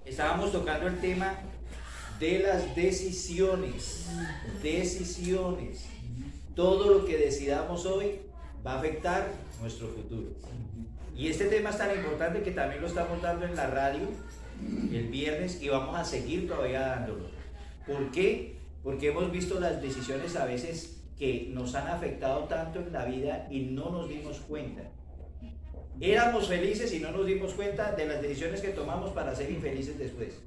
estábamos tocando el tema de las decisiones. Decisiones. Todo lo que decidamos hoy va a afectar nuestro futuro. Y este tema es tan importante que también lo estamos dando en la radio el viernes y vamos a seguir todavía dándolo. ¿Por qué? Porque hemos visto las decisiones a veces que nos han afectado tanto en la vida y no nos dimos cuenta. Éramos felices y no nos dimos cuenta de las decisiones que tomamos para ser infelices después.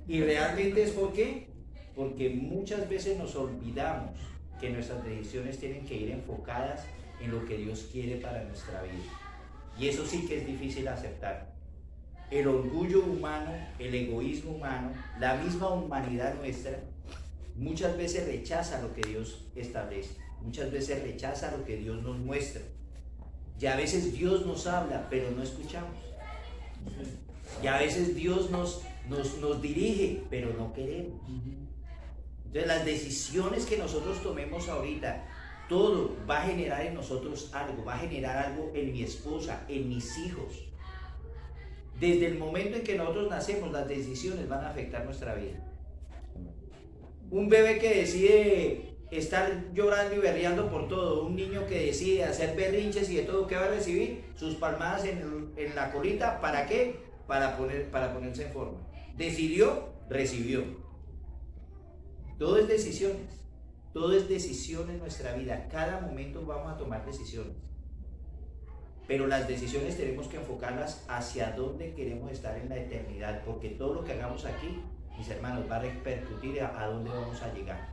Y realmente es ¿por qué? Porque muchas veces nos olvidamos que nuestras decisiones tienen que ir enfocadas en lo que Dios quiere para nuestra vida. Y eso sí que es difícil aceptar. El orgullo humano, el egoísmo humano, la misma humanidad nuestra, muchas veces rechaza lo que Dios establece. Muchas veces rechaza lo que Dios nos muestra. Y a veces Dios nos habla, pero no escuchamos. Y a veces Dios nos dirige, pero no queremos. Entonces las decisiones que nosotros tomemos ahorita, todo va a generar en nosotros algo, va a generar algo en mi esposa, en mis hijos. Desde el momento en que nosotros nacemos, las decisiones van a afectar nuestra vida. Un bebé que decide estar llorando y berreando por todo, un niño que decide hacer berrinches y de todo, ¿qué va a recibir? Sus palmadas en la colita, ¿para qué? Para ponerse en forma. Decidió, recibió. Todo es decisiones. Todo es decisión en nuestra vida. Cada momento vamos a tomar decisiones. Pero las decisiones tenemos que enfocarlas hacia dónde queremos estar en la eternidad, porque todo lo que hagamos aquí, mis hermanos, va a repercutir a dónde vamos a llegar.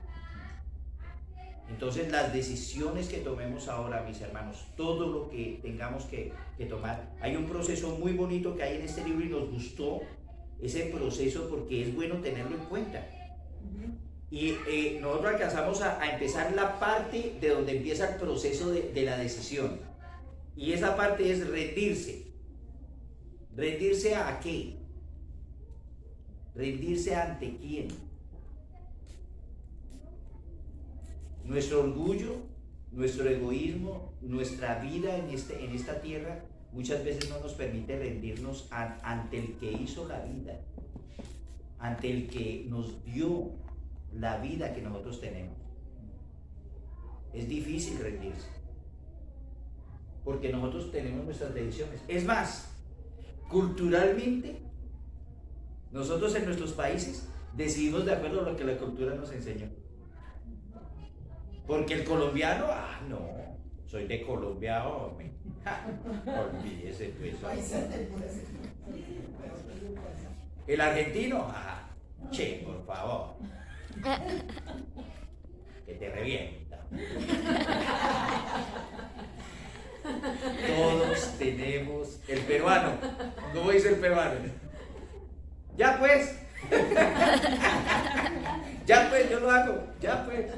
Entonces las decisiones que tomemos ahora, mis hermanos, todo lo que tengamos que tomar, hay un proceso muy bonito que hay en este libro y nos gustó ese proceso porque es bueno tenerlo en cuenta. Y nosotros alcanzamos a empezar la parte de donde empieza el proceso de la decisión. Y esa parte es rendirse. ¿Rendirse a qué? ¿Rendirse ante quién? Nuestro orgullo, nuestro egoísmo, nuestra vida en esta tierra muchas veces no nos permite rendirnos ante el que hizo la vida, ante el que nos dio la vida que nosotros tenemos. Es difícil rendirse, porque nosotros tenemos nuestras decisiones. Es más, culturalmente, nosotros en nuestros países decidimos de acuerdo a lo que la cultura nos enseñó. Porque el colombiano, no, soy de Colombia, hombre. Olvídese pues. El argentino, che, por favor. Que te revienta. Todos tenemos. El peruano, ¿cómo dice el peruano? Ya pues. Ya pues, yo lo hago. Ya pues.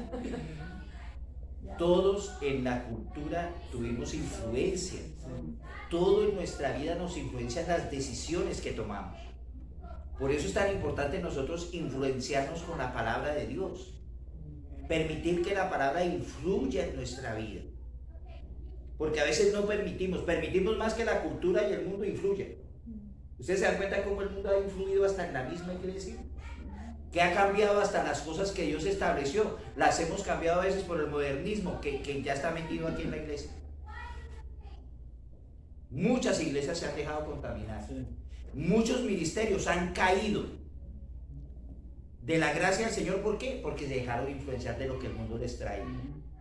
Todos en la cultura tuvimos influencia. Todo en nuestra vida nos influencia las decisiones que tomamos. Por eso es tan importante nosotros influenciarnos con la palabra de Dios. Permitir que la palabra influya en nuestra vida. Porque a veces no permitimos más que la cultura y el mundo influyan. ¿Ustedes se dan cuenta cómo el mundo ha influido hasta en la misma iglesia? Que ha cambiado hasta las cosas que Dios estableció. Las hemos cambiado a veces por el modernismo que ya está metido aquí en la iglesia. Muchas iglesias se han dejado contaminar. Sí. Muchos ministerios han caído de la gracia del Señor. ¿Por qué? Porque se dejaron influenciar de lo que el mundo les trae.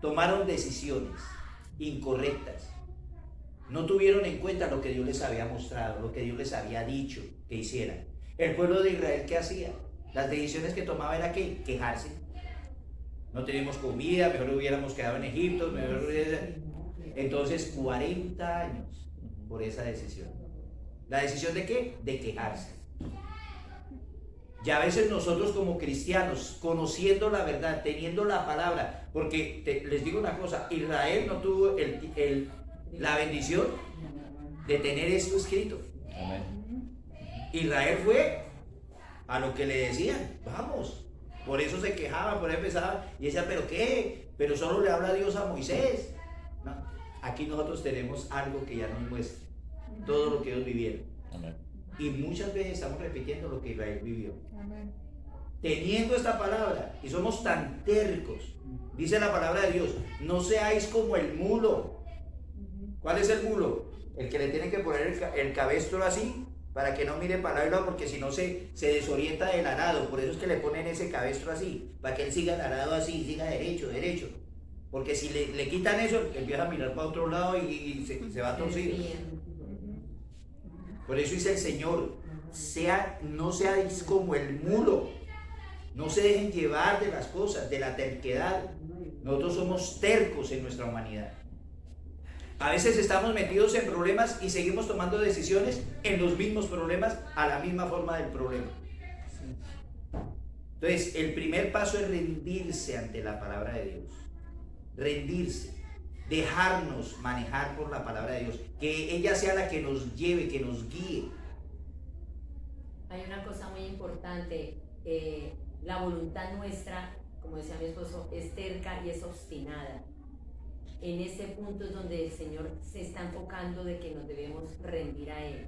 Tomaron decisiones incorrectas. No tuvieron en cuenta lo que Dios les había mostrado, lo que Dios les había dicho que hicieran. El pueblo de Israel, ¿qué hacía? Las decisiones que tomaba era ¿qué? Quejarse. No tenemos comida, mejor hubiéramos quedado en Egipto, mejor... Entonces 40 años por esa decisión. ¿La decisión de qué? De quejarse. Y a veces nosotros como cristianos, conociendo la verdad, teniendo la palabra, porque les digo una cosa, Israel no tuvo la bendición de tener esto escrito. Amén. Israel fue a lo que le decían, vamos. Por eso se quejaban, por eso empezaban y decían, ¿pero qué? Pero solo le habla Dios a Moisés. No, aquí nosotros tenemos algo que ya nos muestra todo lo que ellos vivieron. Amén. Y muchas veces estamos repitiendo lo que Israel vivió. Amén. Teniendo esta palabra, y somos tan tercos, dice la palabra de Dios, no seáis como el mulo. ¿Cuál es el mulo? El que le tienen que poner el cabestro así, para que no mire para el lado, porque si no se desorienta del arado. Por eso es que le ponen ese cabestro así, para que él siga el arado así, siga derecho, derecho. Porque si le quitan eso, empieza a mirar para otro lado y se va torcido. Por eso dice el Señor, no seáis como el mulo, no se dejen llevar de las cosas, de la terquedad. Nosotros somos tercos en nuestra humanidad. A veces estamos metidos en problemas y seguimos tomando decisiones en los mismos problemas, a la misma forma del problema. Entonces, el primer paso es rendirse ante la palabra de Dios. Rendirse. Dejarnos manejar por la palabra de Dios. Que ella sea la que nos lleve, que nos guíe. Hay una cosa muy importante. La voluntad nuestra, como decía mi esposo, es terca y es obstinada. En ese punto es donde el Señor se está enfocando de que nos debemos rendir a Él.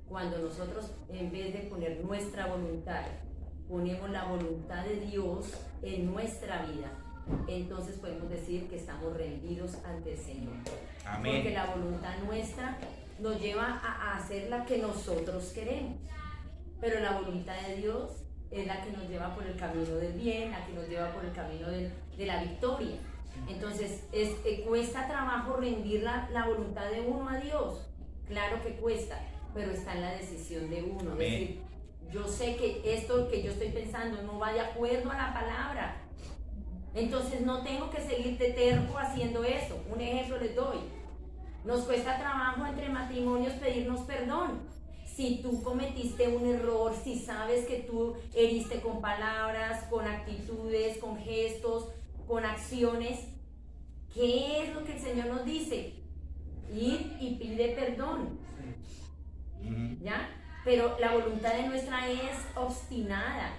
Cuando nosotros, en vez de poner nuestra voluntad, ponemos la voluntad de Dios en nuestra vida, entonces podemos decir que estamos rendidos ante el Señor. Amén. Porque la voluntad nuestra nos lleva a hacer la que nosotros queremos. Pero la voluntad de Dios es la que nos lleva por el camino del bien, la que nos lleva por el camino de la victoria. Entonces, cuesta trabajo rendir la voluntad de uno a Dios. Claro que cuesta, pero está en la decisión de uno. Amén. Es decir, yo sé que esto que yo estoy pensando no va de acuerdo a la palabra. Entonces, no tengo que seguir de terco haciendo eso. Un ejemplo les doy. Nos cuesta trabajo entre matrimonios pedirnos perdón. Si tú cometiste un error, si sabes que tú heriste con palabras, con actitudes, con gestos, con acciones, ¿qué es lo que el Señor nos dice? Ir y pide perdón, ¿ya? Pero la voluntad de nuestra es obstinada.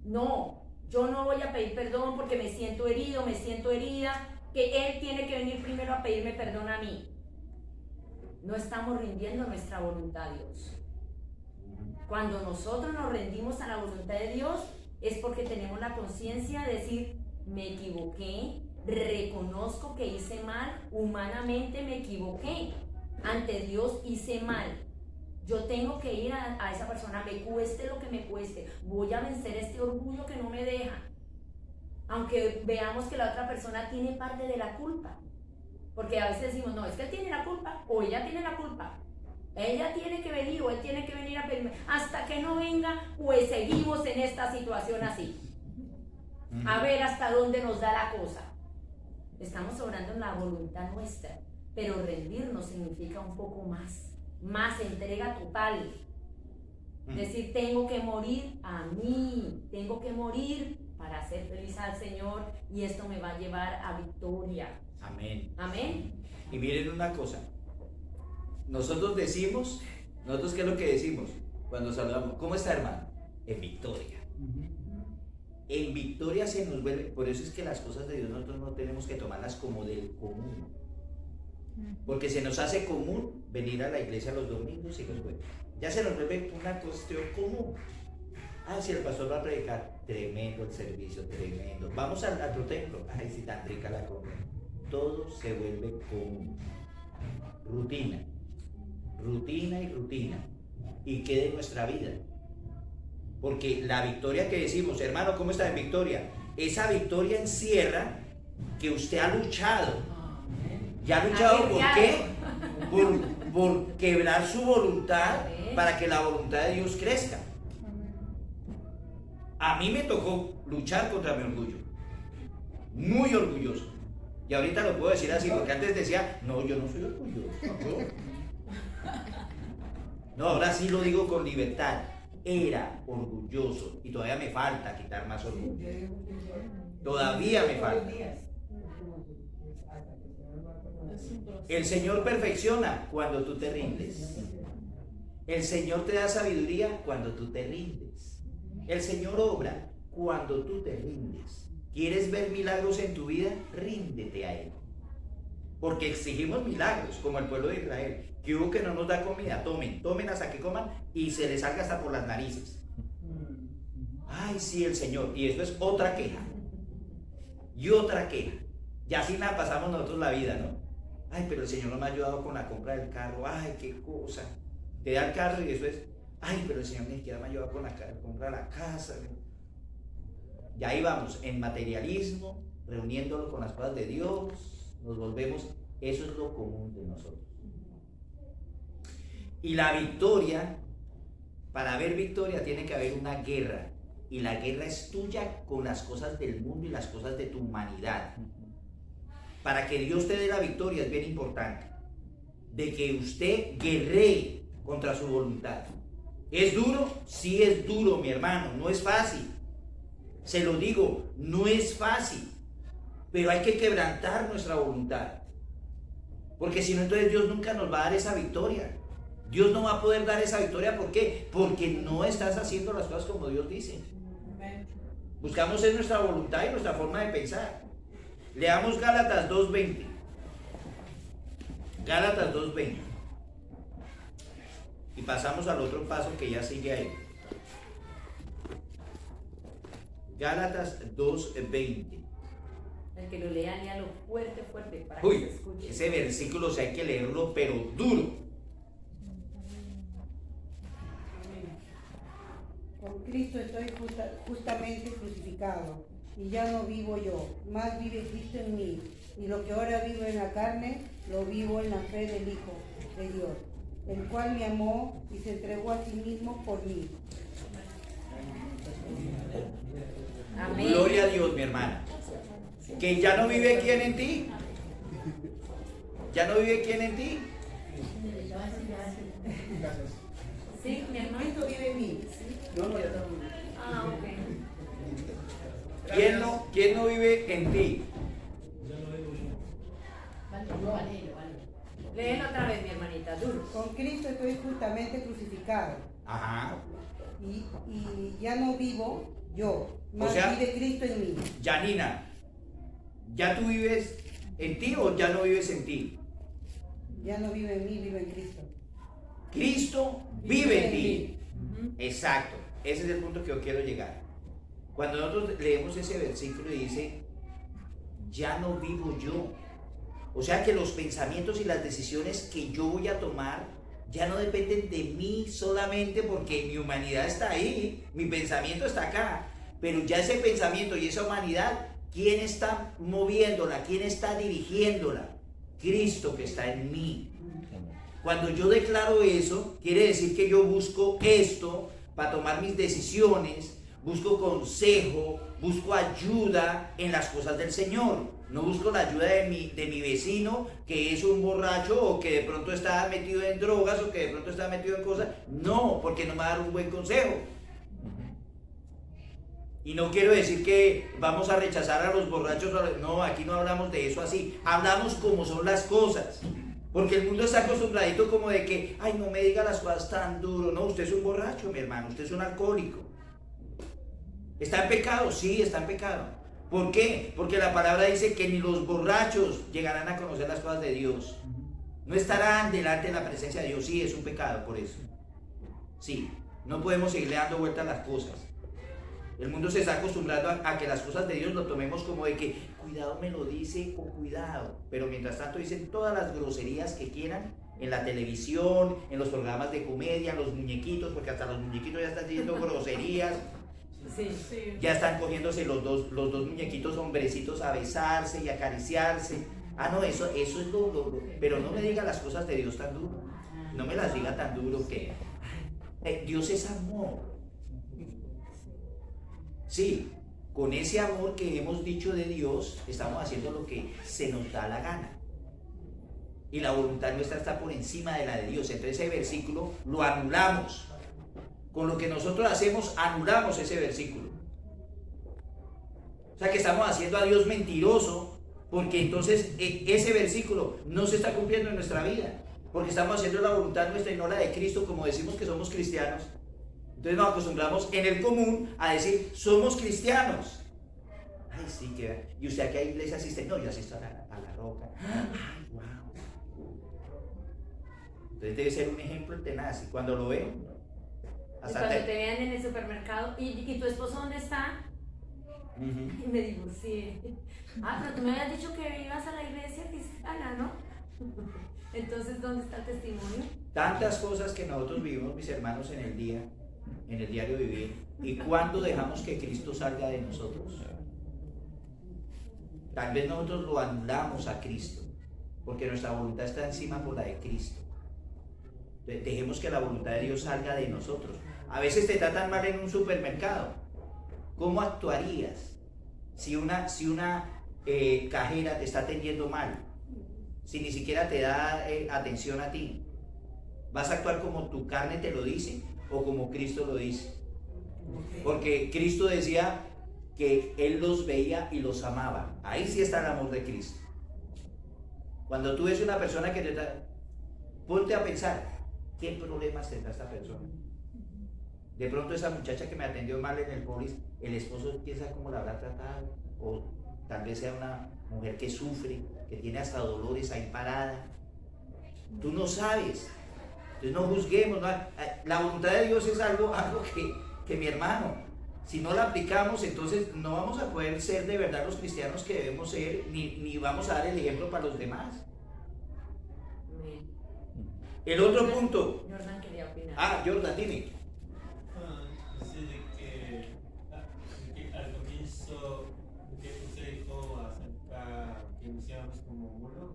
No, yo no voy a pedir perdón porque me siento herido, me siento herida, que Él tiene que venir primero a pedirme perdón a mí. No estamos rindiendo nuestra voluntad a Dios. Cuando nosotros nos rendimos a la voluntad de Dios, es porque tenemos la conciencia de decir, me equivoqué, reconozco que hice mal, humanamente me equivoqué, ante Dios hice mal. Yo tengo que ir a esa persona, me cueste lo que me cueste, voy a vencer este orgullo que no me deja. Aunque veamos que la otra persona tiene parte de la culpa. Porque a veces decimos, no, es que él tiene la culpa o ella tiene la culpa. Ella tiene que venir o él tiene que venir a pedirme. Hasta que no venga, pues seguimos en esta situación así. A ver hasta dónde nos da la cosa. Estamos obrando en la voluntad nuestra, pero rendirnos significa un poco más entrega total. Es decir, tengo que morir a mí, tengo que morir para hacer feliz al Señor y esto me va a llevar a victoria. Amén. Amén. Y miren una cosa, nosotros ¿qué es lo que decimos cuando saludamos? ¿Cómo está, hermano? En victoria. En victoria se nos vuelve, por eso es que las cosas de Dios nosotros no tenemos que tomarlas como del común. Porque se nos hace común venir a la iglesia los domingos y los jueves. Ya se nos vuelve una cuestión común. Ah, si el pastor va a predicar, tremendo el servicio, tremendo. Vamos al otro templo, ay, si tan rica la comida. Todo se vuelve común. Rutina. Rutina y rutina. ¿Y qué de nuestra vida? Porque la victoria que decimos, hermano, ¿cómo está en victoria? Esa victoria encierra que usted ha luchado. ¿Y ha luchado por qué? Por quebrar su voluntad para que la voluntad de Dios crezca. A mí me tocó luchar contra mi orgullo. Muy orgulloso. Y ahorita lo puedo decir así, porque antes decía, no, yo no soy orgulloso. No, ahora sí lo digo con libertad. Era orgulloso y todavía me falta quitar más orgullo. Todavía me falta. El Señor perfecciona cuando tú te rindes. El Señor te da sabiduría cuando tú te rindes. El Señor obra cuando tú te rindes. ¿Quieres ver milagros en tu vida? Ríndete a Él. Porque exigimos milagros como el pueblo de Israel. que hubo que no nos da comida, tomen hasta que coman y se les salga hasta por las narices. Ay, sí, el Señor. Y esto es otra queja. Y otra queja. Y así la pasamos nosotros la vida, ¿no? Ay, pero el Señor no me ha ayudado con la compra del carro. Ay, qué cosa. Te da el carro y eso es. Ay, pero el Señor ni siquiera me ha ayudado con la compra de la casa. Y ahí vamos, en materialismo, reuniéndolo con las cosas de Dios, nos volvemos. Eso es lo común de nosotros. Y la victoria, para haber victoria tiene que haber una guerra. Y la guerra es tuya con las cosas del mundo y las cosas de tu humanidad. Para que Dios te dé la victoria es bien importante. De que usted guerree contra su voluntad. ¿Es duro? Sí es duro, mi hermano. No es fácil. Se lo digo, no es fácil. Pero hay que quebrantar nuestra voluntad. Porque si no, entonces Dios nunca nos va a dar esa victoria. Dios no va a poder dar esa victoria. ¿Por qué? Porque no estás haciendo las cosas como Dios dice. Buscamos en nuestra voluntad y nuestra forma de pensar. Leamos Gálatas 2:20. Gálatas 2:20. Y pasamos al otro paso que ya sigue ahí. Gálatas 2:20. El que lo lea, léalo fuerte, fuerte, para Uy, que se escuche. ese versículo sí hay que leerlo, pero duro. Con Cristo estoy justamente crucificado, y ya no vivo yo, más vive Cristo en mí, y lo que ahora vivo en la carne, lo vivo en la fe del Hijo de Dios, el cual me amó y se entregó a sí mismo por mí. Amén. Gloria a Dios, mi hermana. Que ya no vive quién en ti. Ya no vive quién en ti. Sí, mi hermano. Cristo vive en mí. Ah, ok. ¿Quién no vive en ti? Léelo otra vez, mi hermanita, duro. Con Cristo estoy justamente crucificado, Ajá. y ya no vivo yo, más O sea, vive Cristo en mí. Janina, ¿ya tú vives en ti o ya no vives en ti? Ya no vive en mí, vive en Cristo. Cristo vive en ti. Ujú. Exacto. Ese es el punto que yo quiero llegar. Cuando nosotros leemos ese versículo y dice, ya no vivo yo. O sea que los pensamientos y las decisiones que yo voy a tomar ya no dependen de mí solamente porque mi humanidad está ahí, mi pensamiento está acá. Pero ya ese pensamiento y esa humanidad, ¿quién está moviéndola? ¿Quién está dirigiéndola? Cristo que está en mí. Cuando yo declaro eso, quiere decir que yo busco esto para tomar mis decisiones, busco consejo, busco ayuda en las cosas del Señor. No busco la ayuda de mi vecino que es un borracho o que de pronto está metido en drogas o que de pronto está metido en cosas. No, porque no me va a dar un buen consejo. Y no quiero decir que vamos a rechazar a los borrachos. No, aquí no hablamos de eso así. Hablamos como son las cosas. Porque el mundo está acostumbradito como de que, ay, no me diga las cosas tan duro. No, usted es un borracho, mi hermano. Usted es un alcohólico. ¿Está en pecado? Sí, está en pecado. ¿Por qué? Porque la palabra dice que ni los borrachos llegarán a conocer las cosas de Dios. No estarán delante de la presencia de Dios. Sí, es un pecado por eso. Sí, no podemos seguirle dando vuelta a las cosas. El mundo se está acostumbrando a que las cosas de Dios lo tomemos como de que cuidado me lo dice con cuidado, pero mientras tanto dicen todas las groserías que quieran en la televisión, en los programas de comedia, los muñequitos, porque hasta los muñequitos ya están diciendo groserías. Sí. Ya están cogiéndose los dos muñequitos hombrecitos a besarse y a acariciarse. Ah, no, eso es lo. Pero no me diga las cosas de Dios tan duro. No me las diga tan duro que Dios es amor. Sí, con ese amor que hemos dicho de Dios, estamos haciendo lo que se nos da la gana. Y la voluntad nuestra está por encima de la de Dios. Entonces ese versículo lo anulamos. Con lo que nosotros hacemos, anulamos ese versículo. O sea que estamos haciendo a Dios mentiroso, porque entonces ese versículo no se está cumpliendo en nuestra vida. Porque estamos haciendo la voluntad nuestra y no la de Cristo, como decimos que somos cristianos. Entonces nos acostumbramos en el común a decir, somos cristianos. Ay, sí, que... ¿Y usted a qué iglesia asiste? No, yo asisto a la Roca. Ay, wow. Entonces debe ser un ejemplo tenaz. Y cuando lo ven, Y cuando te vean en el supermercado, ¿y tu esposo dónde está? Y me divorcié. Ah, pero tú me habías dicho que ibas a la iglesia cristiana, ¿no? Entonces, ¿dónde está el testimonio? Tantas cosas que nosotros vivimos, mis hermanos, en el diario vivir. ¿Y cuándo dejamos que Cristo salga de nosotros? Tal vez nosotros lo anulamos a Cristo, porque nuestra voluntad está encima por la de Cristo. Dejemos que la voluntad de Dios salga de nosotros. A veces te tratan mal en un supermercado. ¿Cómo actuarías si una cajera te está atendiendo mal? Si ni siquiera te da atención a ti. ¿Vas a actuar como tu carne te lo dice o como Cristo lo dice? Porque Cristo decía que Él los veía y los amaba. Ahí sí está el amor de Cristo. Cuando tú ves una persona que te da, ponte a pensar, ¿qué problemas tendrá esta persona? De pronto esa muchacha que me atendió mal en el polis, el esposo piensa cómo la habrá tratado, o tal vez sea una mujer que sufre, que tiene hasta dolores ahí parada. Tú no sabes. Entonces no juzguemos, ¿no? La voluntad de Dios es algo que mi hermano, si no la aplicamos, entonces no vamos a poder ser de verdad los cristianos que debemos ser, ni vamos a dar el ejemplo para los demás. El otro punto. Jordan quería opinar. Jordan, dime. Sí, de que al comienzo que usted dijo acerca que iniciamos como el mulo.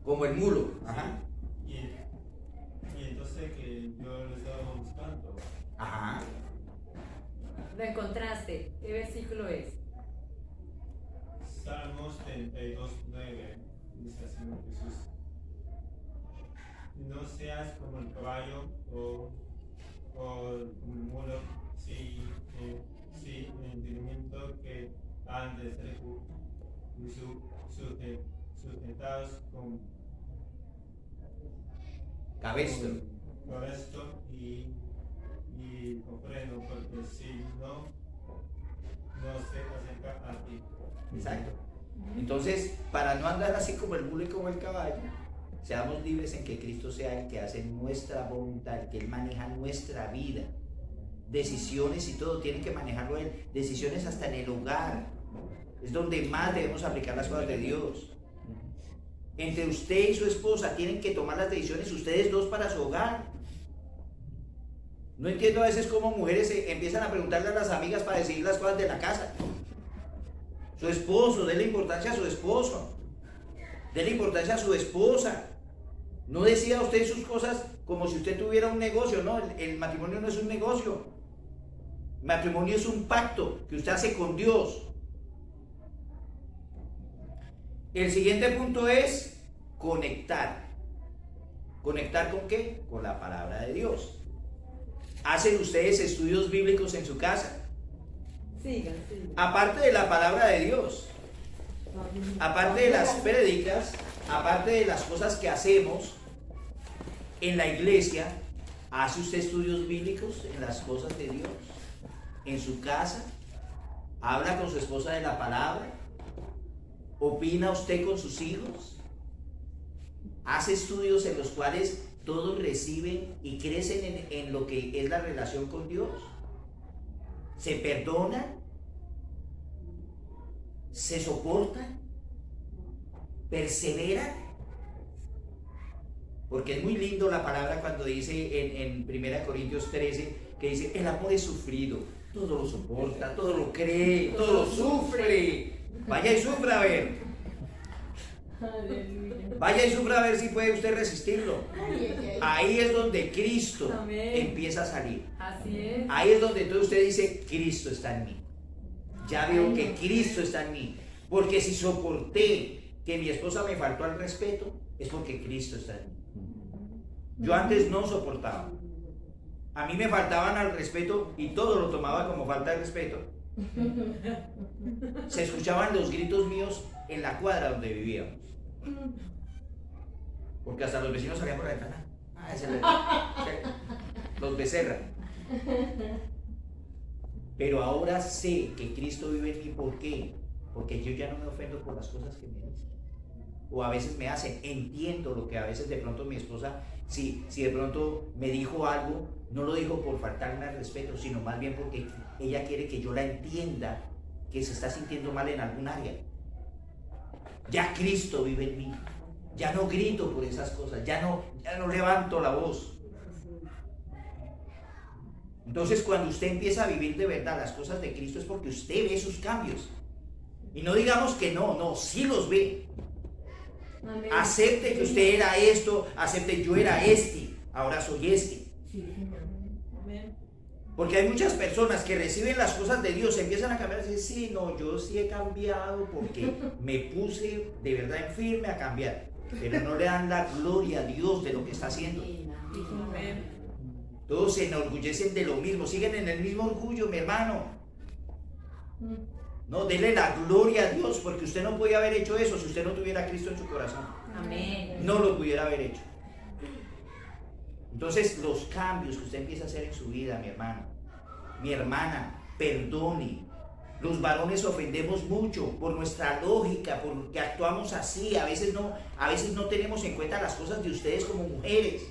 Como el mulo. Sí. Ajá. Y entonces que yo lo estaba buscando. Ajá. Lo encontraste. ¿Qué versículo es? Salmos 32:9 dice así Jesús. No seas como el caballo o como el mulo, si el entendimiento que han de ser sujetados con Cabestro. y comprendo, porque si no se acerca a ti. Exacto. Entonces, para no andar así como el mulo y como el caballo, seamos libres en que Cristo sea el que hace nuestra voluntad, que Él maneja nuestra vida. Decisiones y todo, tiene que manejarlo Él. Decisiones hasta en el hogar. Es donde más debemos aplicar las cosas de Dios. Entre usted y su esposa tienen que tomar las decisiones ustedes dos para su hogar. No entiendo a veces cómo mujeres empiezan a preguntarle a las amigas para decidir las cosas de la casa. Su esposo, déle importancia a su esposo. Déle importancia a su esposa. No decida usted sus cosas como si usted tuviera un negocio. No, el matrimonio no es un negocio. El matrimonio es un pacto que usted hace con Dios. El siguiente punto es conectar. ¿Conectar con qué? Con la palabra de Dios. ¿Hacen ustedes estudios bíblicos en su casa? Sigan. Aparte de la palabra de Dios, aparte de las prédicas, aparte de las cosas que hacemos en la iglesia, ¿hace usted estudios bíblicos en las cosas de Dios? ¿En su casa? ¿Habla con su esposa de la palabra? ¿Opina usted con sus hijos? ¿Hace estudios en los cuales todos reciben y crecen en lo que es la relación con Dios? ¿Se perdonan? ¿Se soportan? ¿Perseveran? Porque es muy lindo la palabra cuando dice en 1 Corintios 13, que dice, el amor es sufrido, todo lo soporta, todo lo cree, todo lo sufre. Vaya y sufra a ver. Vaya y sufra a ver si puede usted resistirlo. Ahí es donde Cristo empieza a salir. Así es. Ahí es donde entonces usted dice, Cristo está en mí. Ya veo que Cristo está en mí. Porque si soporté que mi esposa me faltó al respeto, es porque Cristo está en mí. Yo antes no soportaba. A mí me faltaban al respeto y todo lo tomaba como falta de respeto. Se escuchaban los gritos míos en la cuadra donde vivíamos. Porque hasta los vecinos salían por la ventana. Los Becerra. Pero ahora sé que Cristo vive en mí. ¿Por qué? Porque yo ya no me ofendo por las cosas que me dicen. o a veces me hacen. Entiendo lo que a veces de pronto mi esposa, si de pronto me dijo algo, no lo dijo por faltarme al respeto, sino más bien porque ella quiere que yo la entienda, que se está sintiendo mal en algún área. Ya Cristo vive en mí. Ya no grito por esas cosas, ya no levanto la voz. Entonces, cuando usted empieza a vivir de verdad las cosas de Cristo, es porque usted ve sus cambios. Y no digamos que no, sí los ve. Amén. Acepte que usted era esto, acepte yo era este, ahora soy este. Porque hay muchas personas que reciben las cosas de Dios, empiezan a cambiar y dicen, sí, no, yo sí he cambiado porque me puse de verdad en firme a cambiar. Pero no le dan la gloria a Dios de lo que está haciendo. Todos se enorgullecen de lo mismo, siguen en el mismo orgullo, mi hermano. No, dele la gloria a Dios, porque usted no podía haber hecho eso si usted no tuviera a Cristo en su corazón. Amén. No lo pudiera haber hecho. Entonces, los cambios que usted empieza a hacer en su vida, mi hermano, mi hermana, perdone. Los varones ofendemos mucho por nuestra lógica, porque actuamos así. A veces no tenemos en cuenta las cosas de ustedes como mujeres.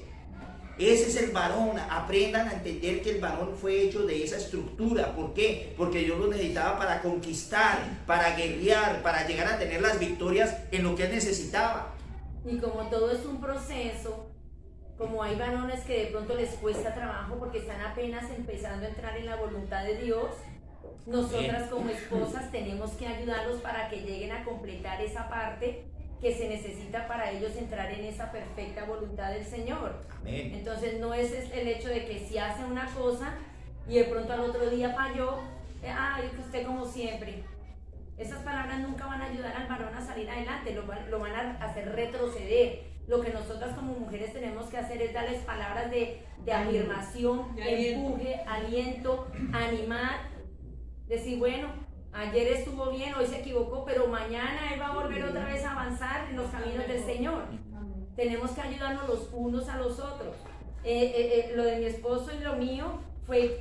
Ese es el varón. Aprendan a entender que el varón fue hecho de esa estructura. ¿Por qué? Porque Dios lo necesitaba para conquistar, para guerrear, para llegar a tener las victorias en lo que él necesitaba. Y como todo es un proceso, como hay varones que de pronto les cuesta trabajo porque están apenas empezando a entrar en la voluntad de Dios, nosotras como esposas tenemos que ayudarlos para que lleguen a completar esa parte que se necesita para ellos entrar en esa perfecta voluntad del Señor. Amén. Entonces no es el hecho de que si hace una cosa y de pronto al otro día falló, es que usted como siempre. Esas palabras nunca van a ayudar al varón a salir adelante, lo van a hacer retroceder. Lo que nosotras como mujeres tenemos que hacer es darles palabras de afirmación, empuje, aliento, animar, decir, bueno, ayer estuvo bien, hoy se equivocó, pero mañana él va a volver otra vez a avanzar en los caminos del Señor. Tenemos que ayudarnos los unos a los otros. Lo de mi esposo y lo mío fue,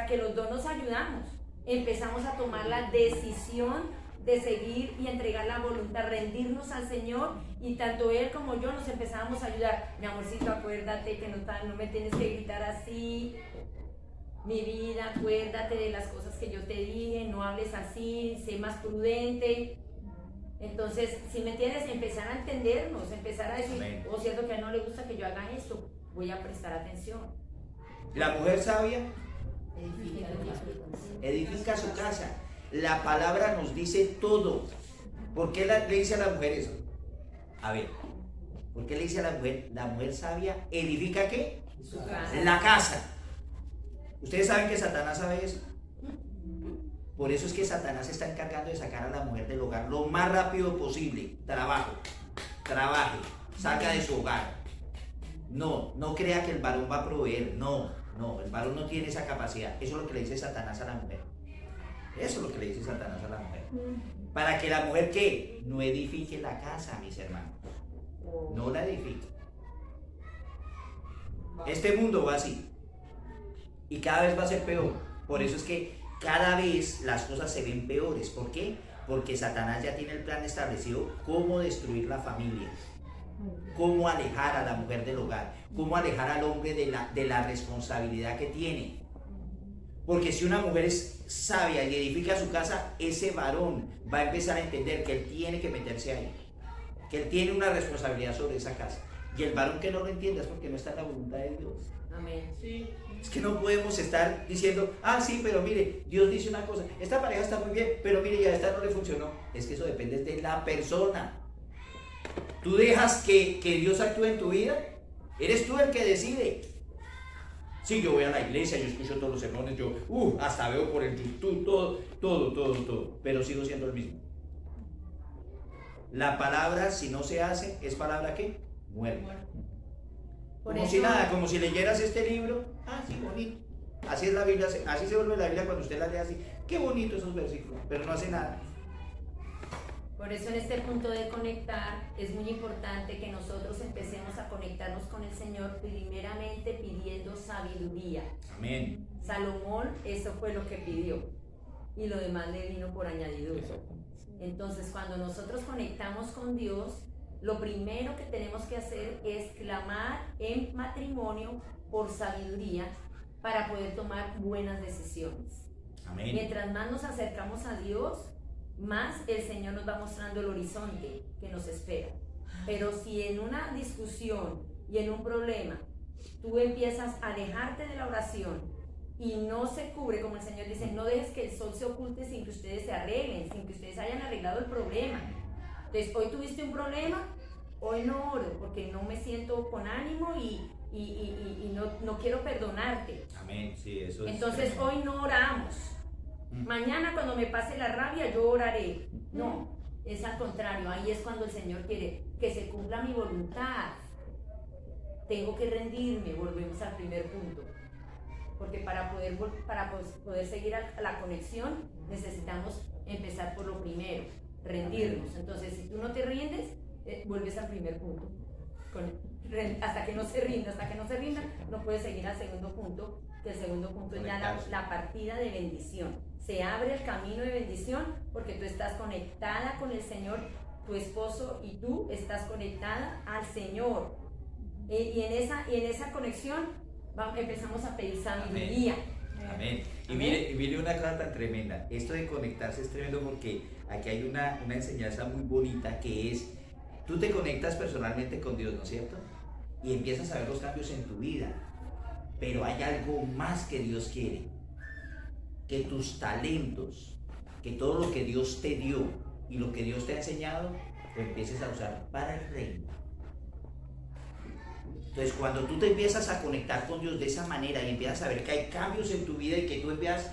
que los dos nos ayudamos. Empezamos a tomar la decisión de seguir y entregar la voluntad, rendirnos al Señor, y tanto él como yo nos empezábamos a ayudar. Mi amorcito, acuérdate que no me tienes que gritar así. Mi vida, acuérdate de las cosas que yo te dije, no hables así, sé más prudente. Entonces, si me entiendes, empezar a entendernos, empezar a decir, cierto que a él no le gusta que yo haga esto, voy a prestar atención. La mujer sabia edifica su casa. La palabra nos dice todo. ¿Por qué le dice a la mujer eso? A ver, ¿por qué le dice a la mujer sabia edifica qué? Su casa. La casa. ¿Ustedes saben que Satanás sabe eso? Por eso es que Satanás está encargando de sacar a la mujer del hogar lo más rápido posible. Trabaje, salga de su hogar. No crea que el varón va a proveer. No, el varón no tiene esa capacidad. Eso es lo que le dice Satanás a la mujer. Eso es lo que le dice Satanás a la mujer. Para que la mujer, ¿qué? No edifique la casa, mis hermanos. No la edifique. Este mundo va así. Y cada vez va a ser peor. Por eso es que cada vez las cosas se ven peores. ¿Por qué? Porque Satanás ya tiene el plan establecido cómo destruir la familia, cómo alejar a la mujer del hogar, cómo alejar al hombre de la responsabilidad que tiene. Porque si una mujer es sabia y edifica su casa, ese varón va a empezar a entender que él tiene que meterse ahí, que él tiene una responsabilidad sobre esa casa. Y el varón que no lo entienda es porque no está en la voluntad de Dios. Amén. Sí. Es que no podemos estar diciendo, sí, pero mire, Dios dice una cosa, esta pareja está muy bien, pero mire, ya esta no le funcionó. Es que eso depende de la persona. Tú dejas que Dios actúe en tu vida, eres tú el que decide. Sí, yo voy a la iglesia, yo escucho todos los sermones, yo hasta veo por el YouTube, todo, pero sigo siendo el mismo. La palabra, si no se hace, es palabra ¿qué? Muerta. Como si nada, como si leyeras este libro, sí, bonito. Así es la Biblia, así se vuelve la Biblia cuando usted la lee así. Qué bonito esos versículos, pero no hace nada. Por eso en este punto de conectar es muy importante que nosotros empecemos a conectarnos con el Señor, primeramente pidiendo sabiduría. Amén. Salomón, eso fue lo que pidió, y lo demás le vino por añadidura. Entonces, cuando nosotros conectamos con Dios, lo primero que tenemos que hacer es clamar en matrimonio por sabiduría para poder tomar buenas decisiones. Amén. Mientras más nos acercamos a Dios, más el Señor nos va mostrando el horizonte que nos espera. Pero si en una discusión y en un problema tú empiezas a alejarte de la oración y no se cubre, como el Señor dice, no dejes que el sol se oculte sin que ustedes se arreglen, sin que ustedes hayan arreglado el problema. Entonces, hoy tuviste un problema, hoy no oro porque no me siento con ánimo y no quiero perdonarte. Amén, sí, eso es. Entonces, hoy no oramos. Mañana cuando me pase la rabia yo oraré. No, es al contrario, ahí es cuando el Señor quiere que se cumpla mi voluntad. Tengo que rendirme, volvemos al primer punto. Porque para poder seguir a la conexión necesitamos empezar por lo primero, rendirnos. Entonces, si tú no te rindes, vuelves al primer punto. Hasta que no se rinda, no puedes seguir al segundo punto, que el segundo punto es ya la partida de bendición. Se abre el camino de bendición porque tú estás conectada con el Señor, tu esposo y tú estás conectada al Señor. Y en esa conexión empezamos a pedir sabiduría. Amén. Y mire una cosa tan tremenda. Esto de conectarse es tremendo porque aquí hay una enseñanza muy bonita que es, tú te conectas personalmente con Dios, ¿no es cierto? Y empiezas a ver los cambios en tu vida. Pero hay algo más que Dios quiere. Que tus talentos, que todo lo que Dios te dio y lo que Dios te ha enseñado, lo empieces a usar para el reino. Entonces, cuando tú te empiezas a conectar con Dios de esa manera y empiezas a ver que hay cambios en tu vida y que tú empiezas,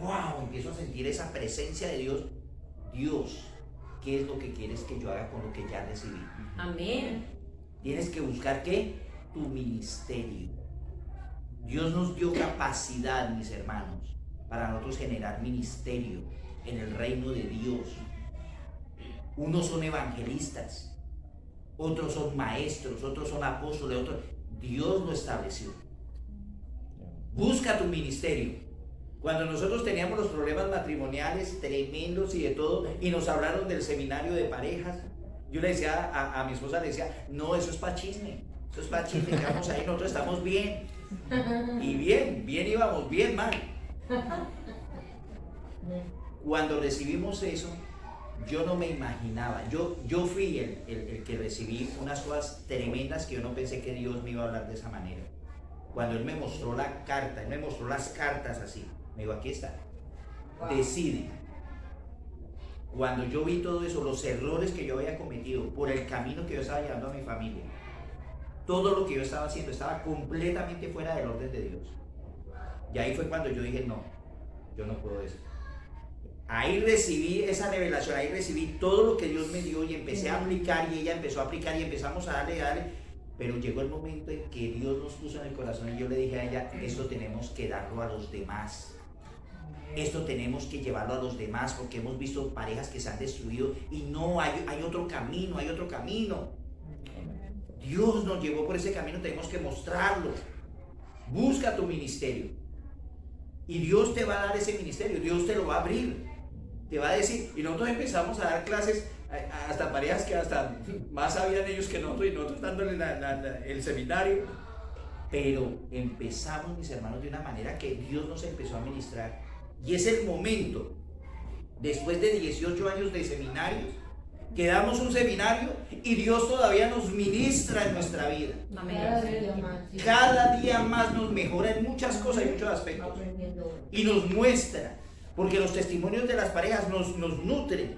wow, empiezo a sentir esa presencia de Dios. Dios, ¿qué es lo que quieres que yo haga con lo que ya recibí? Amén. Tienes que buscar, ¿qué? Tu ministerio. Dios nos dio capacidad, mis hermanos, para nosotros generar ministerio en el reino de Dios. Unos son evangelistas, otros son maestros, otros son apóstoles, otros. Dios lo estableció. Busca tu ministerio. Cuando nosotros teníamos los problemas matrimoniales tremendos y de todo, y nos hablaron del seminario de parejas, yo le decía a mi esposa, le decía, no, eso es para chisme, eso es para chisme, que vamos ahí, nosotros estamos bien. Y bien íbamos, bien mal. Cuando recibimos eso, yo no me imaginaba, yo fui el que recibí unas cosas tremendas que yo no pensé que Dios me iba a hablar de esa manera. Cuando Él me mostró la carta, Él me mostró las cartas así, me dijo, aquí está, decide. Cuando yo vi todo eso, los errores que yo había cometido por el camino que yo estaba llevando a mi familia, todo lo que yo estaba haciendo estaba completamente fuera del orden de Dios. Y ahí fue cuando yo dije, no, yo no puedo eso. Ahí recibí esa revelación, ahí recibí todo lo que Dios me dio y empecé a aplicar y ella empezó a aplicar y empezamos a darle, pero llegó el momento en que Dios nos puso en el corazón y yo le dije a ella, esto tenemos que darlo a los demás. Esto tenemos que llevarlo a los demás porque hemos visto parejas que se han destruido y no, hay otro camino, hay otro camino. Dios nos llevó por ese camino, tenemos que mostrarlo. Busca tu ministerio y Dios te va a dar ese ministerio, Dios te lo va a abrir. Te va a decir, y nosotros empezamos a dar clases hasta parejas que hasta más sabían ellos que nosotros y nosotros dándole el seminario, pero empezamos, mis hermanos, de una manera que Dios nos empezó a ministrar y es el momento, después de 18 años de seminarios, que damos un seminario y Dios todavía nos ministra en nuestra vida. Cada día más nos mejora en muchas cosas y muchos aspectos y nos muestra. Porque los testimonios de las parejas nos nutren.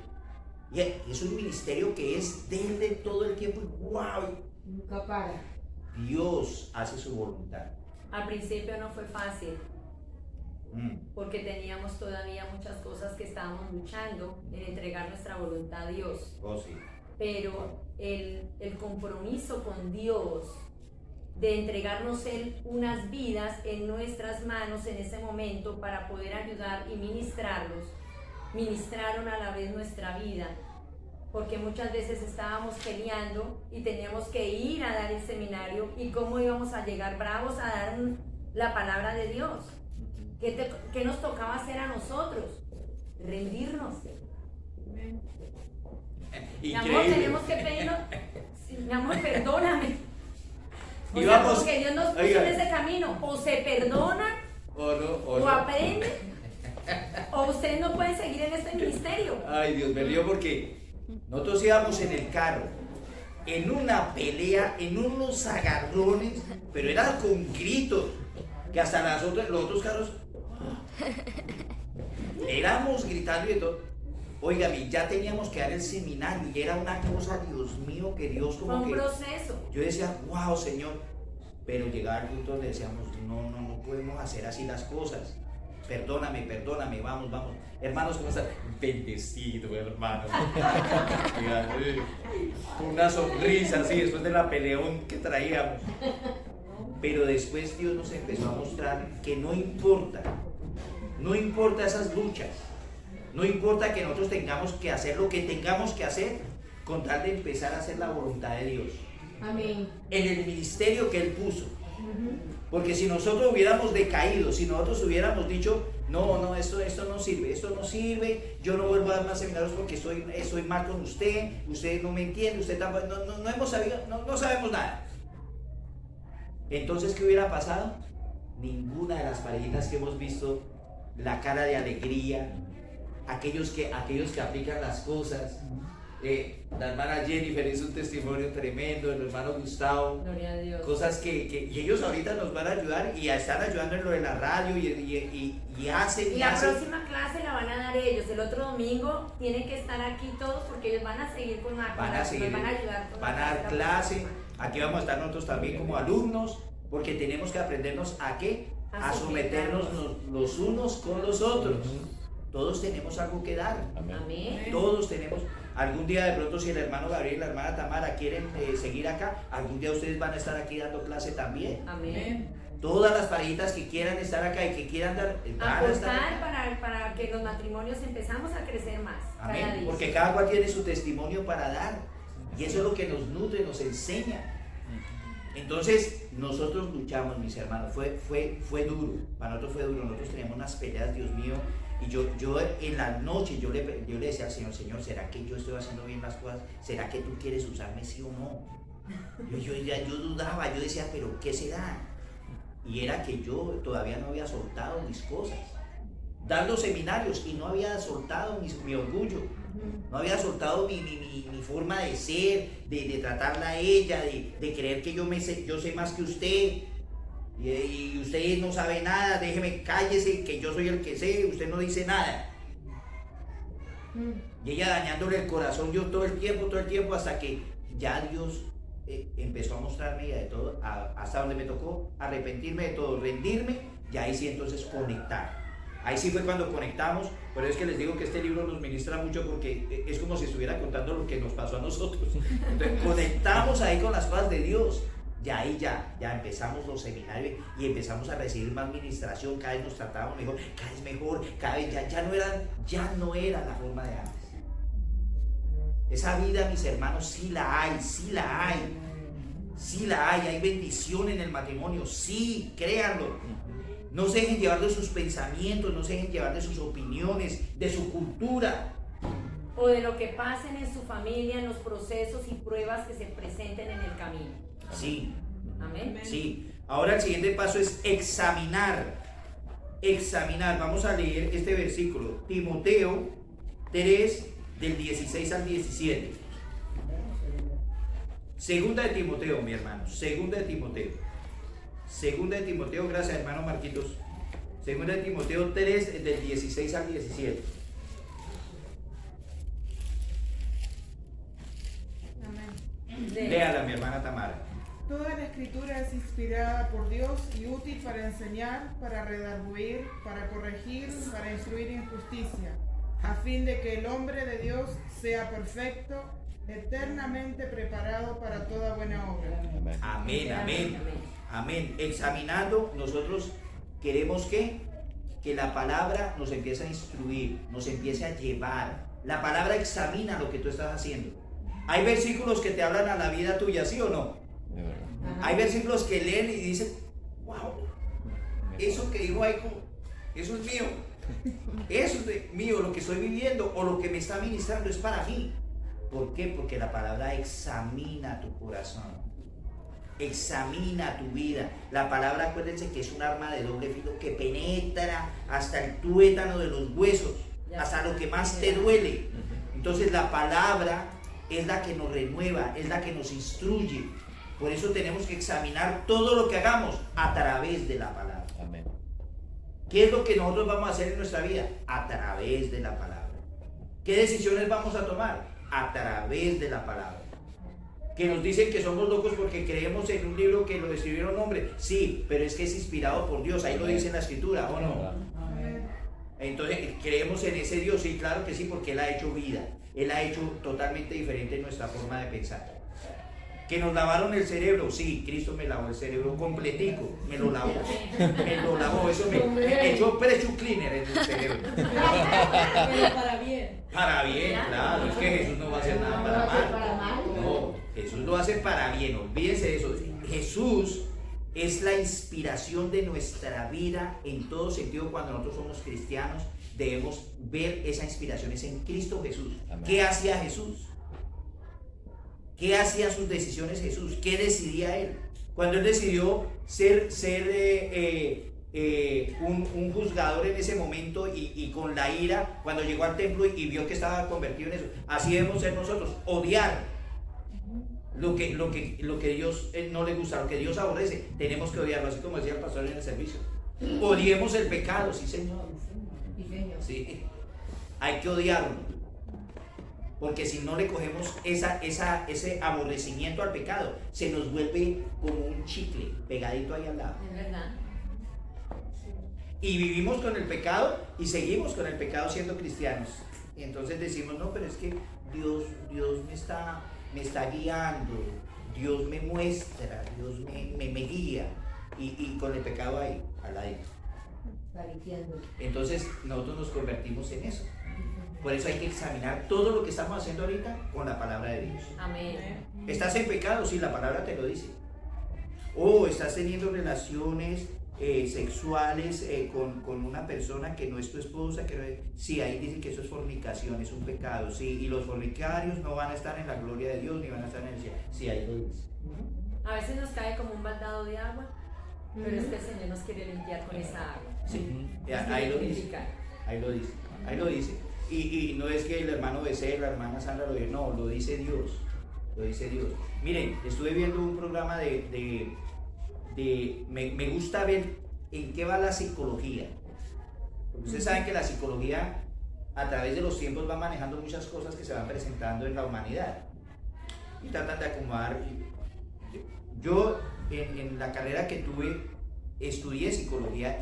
Y es un ministerio que es de Él de todo el tiempo. Y ¡wow! Nunca para. Dios hace su voluntad. Al principio no fue fácil. Porque teníamos todavía muchas cosas que estábamos luchando en entregar nuestra voluntad a Dios. Oh, sí. Pero el compromiso con Dios de entregarnos Él unas vidas en nuestras manos en ese momento para poder ayudar y ministraron a la vez nuestra vida, porque muchas veces estábamos peleando y teníamos que ir a dar el seminario y cómo íbamos a llegar bravos a dar la palabra de Dios. ¿Qué nos tocaba hacer a nosotros? Rendirnos. Mi amor, tenemos que pedirnos, mi amor, perdóname. O Y sea, vamos, como que Dios nos puso oiga. en ese camino. O se perdona, O no, o o no. aprende, o ustedes no pueden seguir en este ministerio. Ay, Dios me río porque nosotros íbamos en el carro, en una pelea, en unos agarrones, pero era con gritos, que hasta los otros carros éramos gritando y de todo. Óigame, ya teníamos que dar el seminario y era una cosa, Dios mío, que Dios Fue como un que... proceso. Yo decía, wow, Señor, pero llegaba al punto donde decíamos, no podemos hacer así las cosas. Perdóname, vamos. Hermanos, ¿cómo están? Bendecido, hermano. Una sonrisa así después de la peleón que traíamos. Pero después Dios nos empezó a mostrar que no importa esas luchas, no importa que nosotros tengamos que hacer lo que tengamos que hacer con tal de empezar a hacer la voluntad de Dios Amén. en el ministerio que Él puso. Porque si nosotros hubiéramos decaído, si nosotros hubiéramos dicho, no, esto no sirve, yo no vuelvo a dar más seminarios porque estoy mal con usted no me entiende, usted tampoco, no sabemos nada. Entonces, ¿qué hubiera pasado? Ninguna de las parejitas que hemos visto, la cara de alegría, aquellos que aplican las cosas. La hermana Jennifer hizo un testimonio tremendo, el hermano Gustavo, Gloria a Dios. cosas que ellos ahorita nos van a ayudar y están ayudando en lo de la radio y hacen Y la próxima clase la van a dar ellos. El otro domingo tienen que estar aquí todos porque ellos van a seguir con la van a seguir, nos van a ayudar con van a la dar clase. Aquí vamos a estar nosotros también como alumnos, porque tenemos que aprendernos a qué, a someternos los unos con los otros. Todos tenemos algo que dar. Amén. Todos tenemos. Algún día de pronto, si el hermano Gabriel y la hermana Tamara quieren seguir acá, algún día ustedes van a estar aquí dando clase también. Amén. Todas las parejitas que quieran estar acá y que quieran dar, van a estar Aportar para que los matrimonios empezamos a crecer más. Cada Amén. día. Porque cada cual tiene su testimonio para dar. Y eso es lo que nos nutre, nos enseña. Entonces, nosotros luchamos, mis hermanos. Fue duro. Para nosotros fue duro. Nosotros teníamos unas peleas, Dios mío. Y yo en la noche yo le decía al Señor, ¿será que yo estoy haciendo bien las cosas? ¿Será que tú quieres usarme sí o no? Yo dudaba, yo decía, ¿pero qué será? Y era que yo todavía no había soltado mis cosas. Dando seminarios y no había soltado mi orgullo. No había soltado mi forma de ser, de tratarla a ella, de creer que yo sé más que usted. Y usted no sabe nada, déjeme, cállese, que yo soy el que sé, usted no dice nada. Y ella dañándole el corazón yo todo el tiempo, hasta que ya Dios empezó a mostrarme ya de todo, hasta donde me tocó arrepentirme de todo, rendirme, y ahí sí entonces conectar. Ahí sí fue cuando conectamos, pero es que les digo que este libro nos ministra mucho porque es como si estuviera contando lo que nos pasó a nosotros. Entonces conectamos ahí con las cosas de Dios. Y ahí ya empezamos los seminarios y empezamos a recibir más ministración, cada vez nos tratábamos mejor, cada vez ya no era la forma de antes. Esa vida, mis hermanos, sí la hay, hay bendición en el matrimonio, sí, créanlo. No se dejen llevar de sus pensamientos, no se dejen llevar de sus opiniones, de su cultura. O de lo que pasen en su familia, en los procesos y pruebas que se presenten en el camino. Sí. Amén. Sí. Ahora el siguiente paso es examinar. Vamos a leer este versículo. Timoteo 3, del 16 al 17. Segunda de Timoteo, mi hermano. Segunda de Timoteo, gracias hermano Marquitos. Segunda de Timoteo 3, del 16 al 17. Amén. Léala, mi hermana Tamara. Toda la escritura es inspirada por Dios y útil para enseñar, para redarguir, para corregir, para instruir en justicia, a fin de que el hombre de Dios sea perfecto, eternamente preparado para toda buena obra. Amén. Examinando, nosotros queremos que la palabra nos empiece a instruir, nos empiece a llevar. La palabra examina lo que tú estás haciendo. Hay versículos que te hablan a la vida tuya, ¿sí o no? Hay versículos que leen y dicen, wow, eso que dijo ahí, eso es mío. Eso es mío, lo que estoy viviendo o lo que me está ministrando es para mí. ¿Por qué? Porque la palabra examina tu corazón, examina tu vida. La palabra, acuérdense que es un arma de doble filo que penetra hasta el tuétano de los huesos, hasta lo que más te duele. Entonces la palabra es la que nos renueva, es la que nos instruye. Por eso tenemos que examinar todo lo que hagamos a través de la palabra. Amén. ¿Qué es lo que nosotros vamos a hacer en nuestra vida? A través de la palabra. ¿Qué decisiones vamos a tomar? A través de la palabra. Que nos dicen que somos locos porque creemos en un libro que lo escribieron hombres. Sí, pero es que es inspirado por Dios, ahí lo dice en la escritura, ¿o no? Entonces, ¿creemos en ese Dios? Sí, claro que sí, porque Él ha hecho vida. Él ha hecho totalmente diferente nuestra forma de pensar. ¿Que nos lavaron el cerebro? Sí, Cristo me lavó el cerebro completico, me lo lavó, eso me echó pressure cleaner en el cerebro. Pero para bien. Para bien, claro, es que Jesús no va a hacer nada para mal. No, Jesús lo hace para bien, olvídense de eso. Jesús es la inspiración de nuestra vida en todo sentido. Cuando nosotros somos cristianos, debemos ver esa inspiración, es en Cristo Jesús. Amén. ¿Qué hacía Jesús? ¿Qué hacía sus decisiones Jesús? ¿Qué decidía Él? Cuando Él decidió ser un juzgador en ese momento y con la ira, cuando llegó al templo y vio que estaba convertido en eso, así debemos ser nosotros, odiar lo que Dios no le gusta, lo que Dios aborrece, tenemos que odiarlo, así como decía el pastor en el servicio. Odiemos el pecado, sí señor. Sí, hay que odiarlo. Porque si no le cogemos ese aborrecimiento al pecado, se nos vuelve como un chicle pegadito ahí al lado. Es verdad. Y vivimos con el pecado y seguimos con el pecado siendo cristianos. Y entonces decimos, no, pero es que Dios me está guiando, Dios me muestra, Dios me guía. Y con el pecado ahí, al ladito. Entonces nosotros nos convertimos en eso. Por eso hay que examinar todo lo que estamos haciendo ahorita con la palabra de Dios. Amén. ¿Estás en pecado? Sí, la palabra te lo dice. O estás teniendo relaciones sexuales con una persona que no es tu esposa, que no es... Sí, ahí dice que eso es fornicación, es un pecado. Sí, y los fornicarios no van a estar en la gloria de Dios ni van a estar en el cielo. Sí, ahí lo dice. A veces nos cae como un baldado de agua, pero es que el Señor nos quiere limpiar con esa agua. Sí, Nos ahí quiere lo dice. purificar. Ahí lo dice. Ahí lo dice. Y no es que el hermano Becerra, la hermana Sandra lo dice, no, lo dice Dios. Lo dice Dios. Miren, estuve viendo un programa me gusta ver en qué va la psicología. Porque ustedes saben que la psicología a través de los tiempos va manejando muchas cosas que se van presentando en la humanidad. Y tratan de acomodar. Yo en la carrera que tuve estudié psicología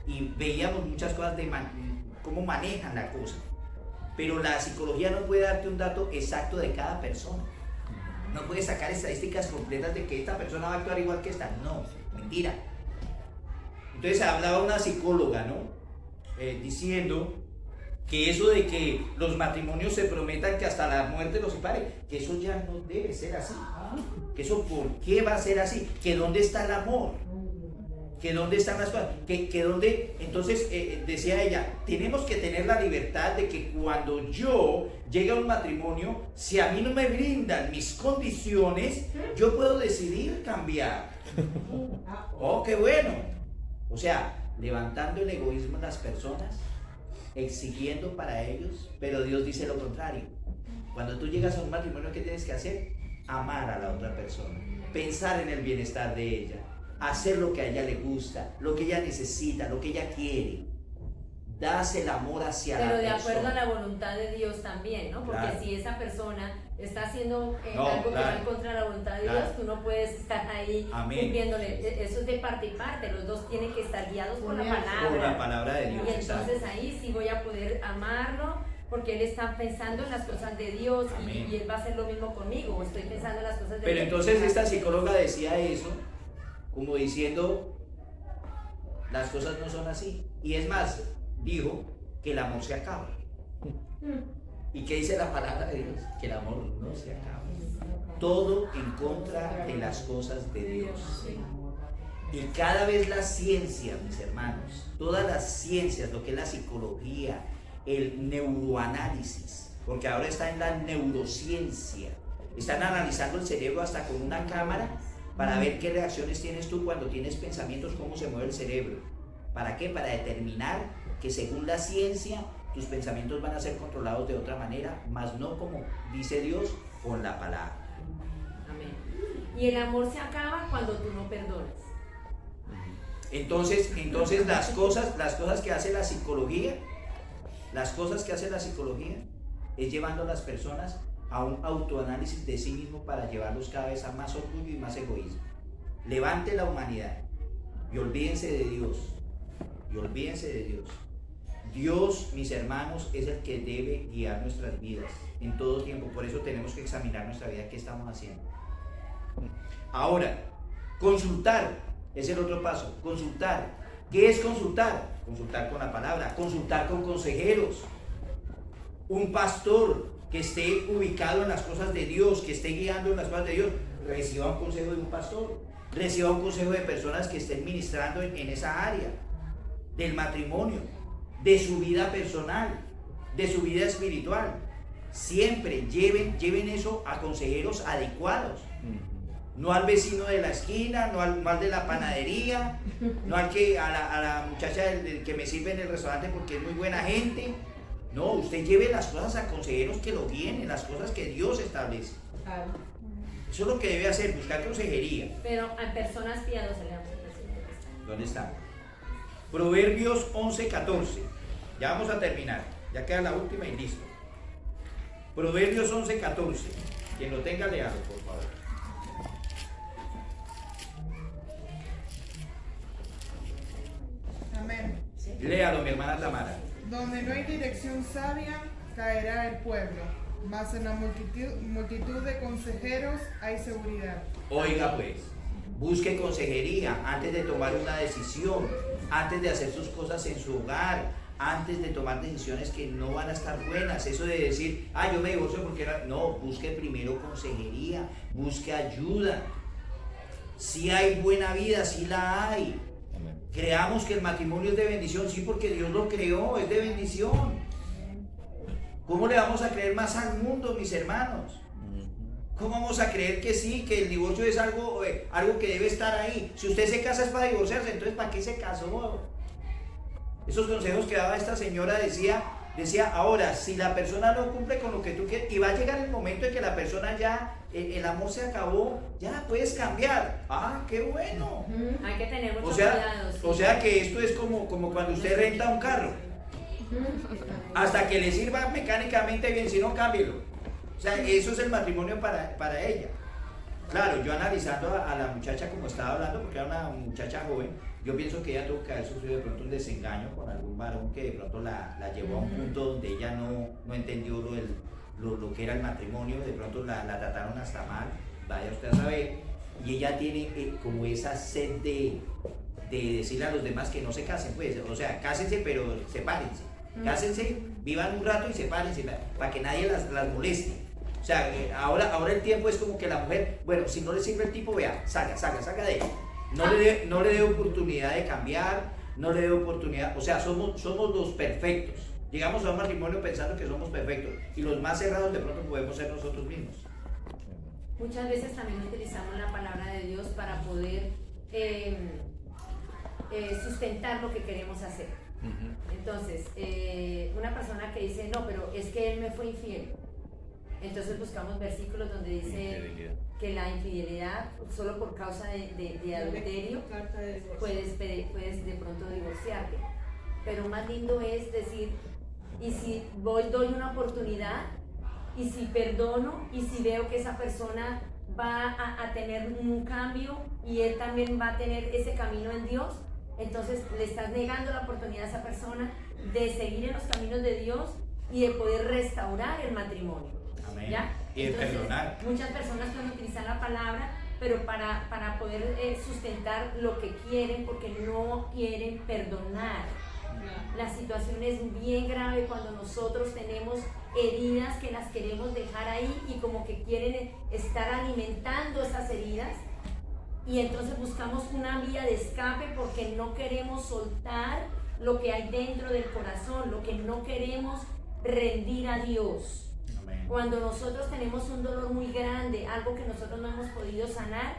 y veíamos muchas cosas de cómo manejan la cosa. Pero la psicología no puede darte un dato exacto de cada persona. No puede sacar estadísticas completas de que esta persona va a actuar igual que esta. No, mentira. Entonces hablaba una psicóloga, ¿no? Diciendo que eso de que los matrimonios se prometan que hasta la muerte los separe, que eso ya no debe ser así. Que eso, ¿por qué va a ser así? Que dónde está el amor. Que dónde están las cosas, que dónde, entonces decía ella, tenemos que tener la libertad de que cuando yo llegue a un matrimonio, si a mí no me brindan mis condiciones, yo puedo decidir cambiar. Oh, qué bueno. O sea, levantando el egoísmo en las personas, exigiendo para ellos, pero Dios dice lo contrario. Cuando tú llegas a un matrimonio, ¿qué tienes que hacer? Amar a la otra persona, pensar en el bienestar de ella, hacer lo que a ella le gusta, lo que ella necesita, lo que ella quiere. Das el amor hacia la persona. Pero de acuerdo a la voluntad de Dios también, ¿no? Porque claro. Si esa persona está haciendo No, algo que va claro. en contra de la voluntad de Claro. Dios, tú no puedes estar ahí Amén. cumpliéndole. Eso es de parte y parte. Los dos tienen que estar guiados por la palabra. Por la palabra de Dios. Y entonces exacto. ahí sí voy a poder amarlo, porque Él está pensando en las cosas de Dios y Él va a hacer lo mismo conmigo. Estoy pensando en las cosas de Pero Dios. entonces esta psicóloga decía eso, como diciendo, las cosas no son así. Y es más, dijo que el amor se acaba. ¿Y qué dice la palabra de Dios? Que el amor no se acaba. Todo en contra de las cosas de Dios. Y cada vez la ciencia, mis hermanos, todas las ciencias, lo que es la psicología, el neuroanálisis, porque ahora está en la neurociencia. Están analizando el cerebro hasta con una cámara para ver qué reacciones tienes tú cuando tienes pensamientos, cómo se mueve el cerebro. ¿Para qué? Para determinar que según la ciencia tus pensamientos van a ser controlados de otra manera, más no como dice Dios con la palabra. Amén. Y el amor se acaba cuando tú no perdonas. Entonces las cosas que hace la psicología, es llevando a las personas a un autoanálisis de sí mismo para llevarlos cada vez a más orgullo y más egoísmo. Levante la humanidad y olvídense de Dios. Dios, mis hermanos, es el que debe guiar nuestras vidas en todo tiempo. Por eso tenemos que examinar nuestra vida, qué estamos haciendo. Ahora, consultar es el otro paso. Consultar. ¿Qué es consultar? Consultar con la palabra, consultar con consejeros. Un pastor que esté ubicado en las cosas de Dios, que esté guiando en las cosas de Dios, reciba un consejo de un pastor, reciba un consejo de personas que estén ministrando en esa área del matrimonio, de su vida personal, de su vida espiritual. Siempre lleven eso a consejeros adecuados. No al vecino de la esquina, no al de la panadería, no a la muchacha que me sirve en el restaurante porque es muy buena gente. No, usted lleve las cosas a consejeros que lo guíen en las cosas que Dios establece. Eso es lo que debe hacer, buscar consejería. Pero a personas piadosas le damos el consejo. ¿Dónde está? Proverbios 11:14. Ya vamos a terminar. Ya queda la última y listo. Proverbios 11:14. Quien lo tenga, léalo, por favor. Amén. Léalo, mi hermana Tamara. Donde no hay dirección sabia, caerá el pueblo, mas en la multitud de consejeros hay seguridad. Oiga pues, busque consejería antes de tomar una decisión, antes de hacer sus cosas en su hogar, antes de tomar decisiones que no van a estar buenas. Eso de decir, yo me divorcio porque no, busque primero consejería, busque ayuda. Si hay buena vida, si la hay. Creamos que el matrimonio es de bendición, sí, porque Dios lo creó, es de bendición. ¿Cómo le vamos a creer más al mundo, mis hermanos? ¿Cómo vamos a creer que sí, que el divorcio es algo que debe estar ahí? Si usted se casa es para divorciarse, entonces ¿para qué se casó? Esos consejos que daba esta señora decía, ahora, si la persona no cumple con lo que tú quieres, y va a llegar el momento en que la persona ya, el amor se acabó, ya puedes cambiar. ¡Qué bueno! Hay que tener mucho cuidado. Sí. O sea que esto es como cuando usted renta un carro. Hasta que le sirva mecánicamente bien, si no, cámbielo. O sea, eso es el matrimonio para ella. Claro, yo analizando a la muchacha como estaba hablando, porque era una muchacha joven, yo pienso que ella tuvo que haber sufrido de pronto un desengaño con algún varón que de pronto la llevó a un punto donde ella no entendió lo que era el matrimonio, de pronto la trataron hasta mal, vaya usted a saber, y ella tiene como esa sed de decirle a los demás que no se casen, pues, o sea, cásense pero sepárense, cásense, vivan un rato y sepárense, para que nadie las moleste. O sea, ahora el tiempo es como que la mujer, bueno, si no le sirve el tipo, vea, saca de ella. No le dé oportunidad de cambiar, no le dé oportunidad, o sea, somos los perfectos. Llegamos a un matrimonio pensando que somos perfectos y los más cerrados de pronto podemos ser nosotros mismos. Muchas veces también utilizamos la palabra de Dios para poder sustentar lo que queremos hacer. Entonces, una persona que dice, no, pero es que él me fue infiel. Entonces buscamos versículos donde dice que la infidelidad, solo por causa de adulterio, puedes de pronto divorciarte. Pero más lindo es decir, y si doy una oportunidad, y si perdono, y si veo que esa persona va a tener un cambio, y él también va a tener ese camino en Dios, entonces le estás negando la oportunidad a esa persona de seguir en los caminos de Dios y de poder restaurar el matrimonio. Amén. ¿Ya? Y de Entonces, perdonar. muchas personas pueden utilizar la palabra, pero para poder sustentar lo que quieren, porque no quieren perdonar. La situación es bien grave cuando nosotros tenemos heridas que las queremos dejar ahí y como que quieren estar alimentando esas heridas, y entonces buscamos una vía de escape porque no queremos soltar lo que hay dentro del corazón, lo que no queremos rendir a Dios. Amén. Cuando nosotros tenemos un dolor muy grande, algo que nosotros no hemos podido sanar,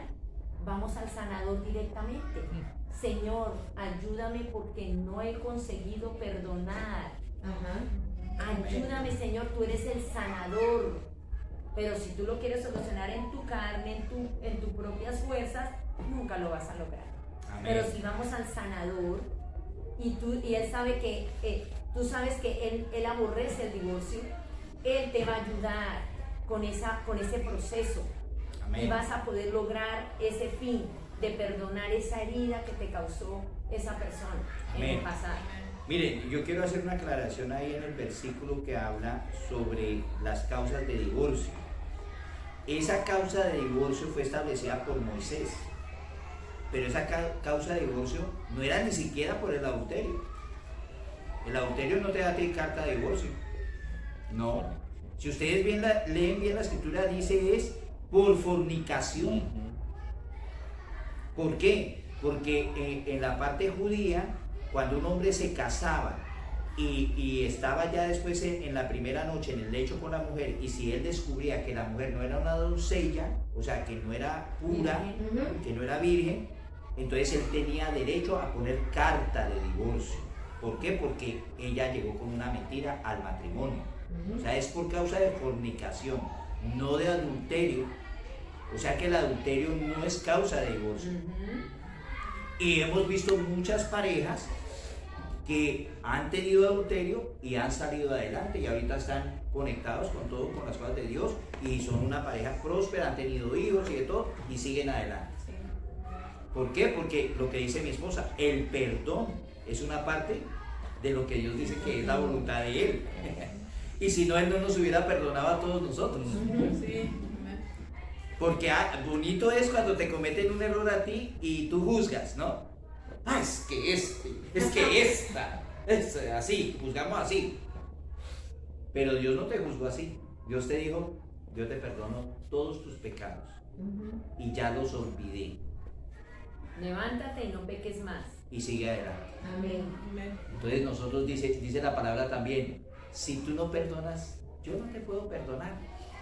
vamos al sanador directamente. Señor, ayúdame porque no he conseguido perdonar. Ayúdame, Señor, tú eres el sanador. Pero si tú lo quieres solucionar en tu carne, en tus propias fuerzas, nunca lo vas a lograr. Amén. Pero si vamos al sanador y él sabe que tú sabes que él aborrece el divorcio, él te va a ayudar con ese proceso. Amén. Y vas a poder lograr ese fin de perdonar esa herida que te causó esa persona en Amén. el pasado. Miren, yo quiero hacer una aclaración ahí en el versículo que habla sobre las causas de divorcio. Esa causa de divorcio fue establecida por Moisés, pero esa causa de divorcio no era ni siquiera por el adulterio. El adulterio no te da a ti carta de divorcio. No. Si ustedes leen bien la escritura, dice es por fornicación. ¿Por qué? Porque en la parte judía, cuando un hombre se casaba y estaba ya después en la primera noche en el lecho con la mujer, y si él descubría que la mujer no era una doncella, o sea, que no era pura, que no era virgen, entonces él tenía derecho a poner carta de divorcio. ¿Por qué? Porque ella llegó con una mentira al matrimonio. O sea, es por causa de fornicación, no de adulterio. O sea que el adulterio no es causa de divorcio. Y hemos visto muchas parejas que han tenido adulterio y han salido adelante y ahorita están conectados con todo, con las cosas de Dios, y son una pareja próspera, han tenido hijos y de todo, y siguen adelante. ¿Por qué? Porque lo que dice mi esposa, el perdón es una parte de lo que Dios dice que es la voluntad de Él. Y si no, Él no nos hubiera perdonado a todos nosotros. Porque bonito es cuando te cometen un error a ti y tú juzgas, ¿no? Ah, es que esta, es así, juzgamos así. Pero Dios no te juzgó así. Dios te dijo, yo te perdono todos tus pecados y ya los olvidé. Levántate y no peques más. Y sigue adelante. Amén. Entonces nosotros dice la palabra también, si tú no perdonas, yo no te puedo perdonar.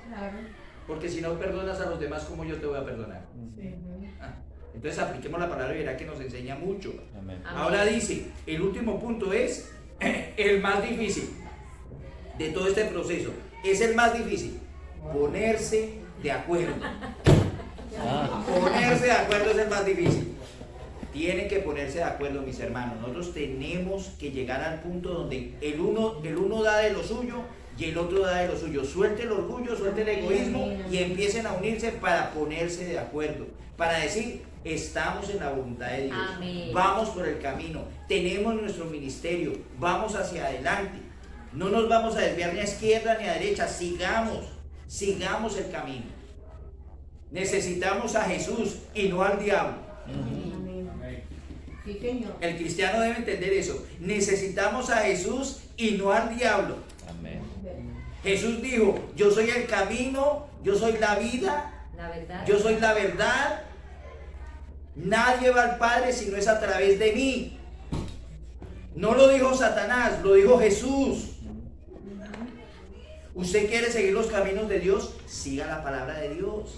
Claro. Porque si no perdonas a los demás, ¿cómo yo te voy a perdonar? Entonces apliquemos la palabra y verá que nos enseña mucho. Amén. Ahora dice, el último punto es el más difícil de todo este proceso. Es el más difícil. Ponerse de acuerdo. Ponerse de acuerdo es el más difícil. Tienen que ponerse de acuerdo, mis hermanos. Nosotros tenemos que llegar al punto donde el uno da de lo suyo y el otro da de lo suyo. Suelte el orgullo, suelte el egoísmo y empiecen a unirse para ponerse de acuerdo. Para decir, estamos en la voluntad de Dios. Amén. Vamos por el camino. Tenemos nuestro ministerio. Vamos hacia adelante. No nos vamos a desviar ni a izquierda ni a derecha. Sigamos el camino. Necesitamos a Jesús y no al diablo. Sí, Señor. El cristiano debe entender eso. Necesitamos a Jesús y no al diablo. Amén. Jesús dijo, yo soy el camino, yo soy la vida, La verdad. yo soy la verdad. Nadie va al Padre si no es a través de mí. No lo dijo Satanás, lo dijo Jesús. ¿Usted quiere seguir los caminos de Dios? Siga la palabra de Dios